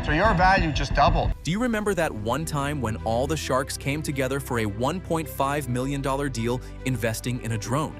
So your value just doubled. Do you remember that one time when all the sharks came together for a $1.5 million deal investing in a drone?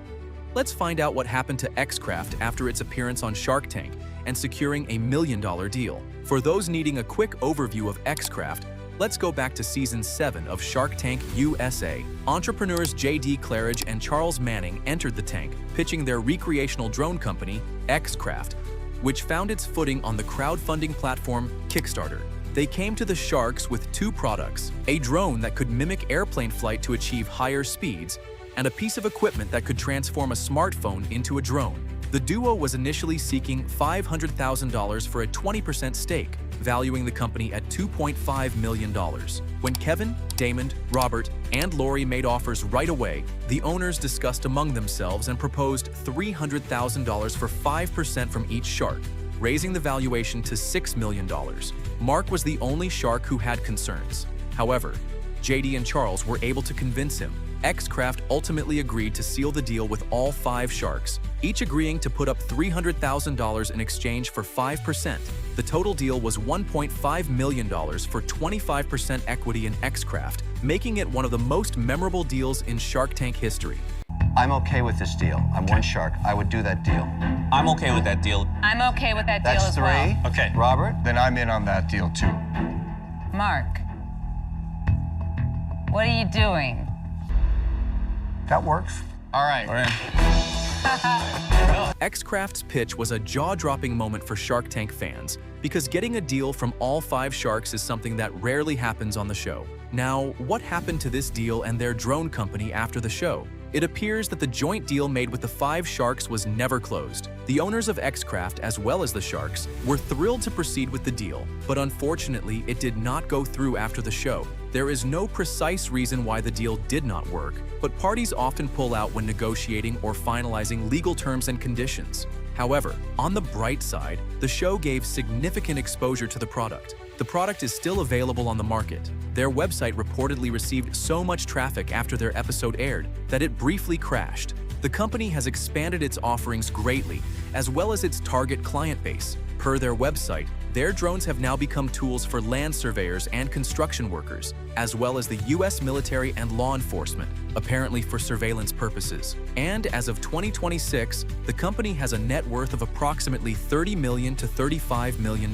Let's find out what happened to XCraft after its appearance on Shark Tank and securing a $1 million deal. For those needing a quick overview of XCraft, let's go back to Season 7 of Shark Tank USA. Entrepreneurs J.D. Claridge and Charles Manning entered the tank, pitching their recreational drone company, XCraft, which found its footing on the crowdfunding platform Kickstarter. They came to the sharks with two products: a drone that could mimic airplane flight to achieve higher speeds, and a piece of equipment that could transform a smartphone into a drone. The duo was initially seeking $500,000 for a 20% stake, valuing the company at $2.5 million. When Kevin, Damon, Robert, and Lori made offers right away, the owners discussed among themselves and proposed $300,000 for 5% from each shark, raising the valuation to $6 million. Mark was the only shark who had concerns. However, JD and Charles were able to convince him. XCraft ultimately agreed to seal the deal with all 5 sharks, each agreeing to put up $300,000 in exchange for 5%. The total deal was $1.5 million for 25% equity in XCraft, making it one of the most memorable deals in Shark Tank history. I'm okay with this deal. I'm one shark. I would do that deal. I'm okay with that deal. I'm okay with that deal That's as 3. well. Okay. Robert? Then I'm in on that deal too. Mark, what are you doing? That works. All right. XCraft's pitch was a jaw-dropping moment for Shark Tank fans, because getting a deal from all 5 sharks is something that rarely happens on the show. Now, what happened to this deal and their drone company after the show? It appears that the joint deal made with the 5 sharks was never closed. The owners of XCraft, as well as the sharks, were thrilled to proceed with the deal, but unfortunately, it did not go through after the show. There is no precise reason why the deal did not work, but parties often pull out when negotiating or finalizing legal terms and conditions. However, on the bright side, the show gave significant exposure to the product. The product is still available on the market. Their website reportedly received so much traffic after their episode aired that it briefly crashed. The company has expanded its offerings greatly, as well as its target client base. Per their website, their drones have now become tools for land surveyors and construction workers, as well as the U.S. military and law enforcement, apparently for surveillance purposes. And as of 2026, the company has a net worth of approximately $30 million to $35 million.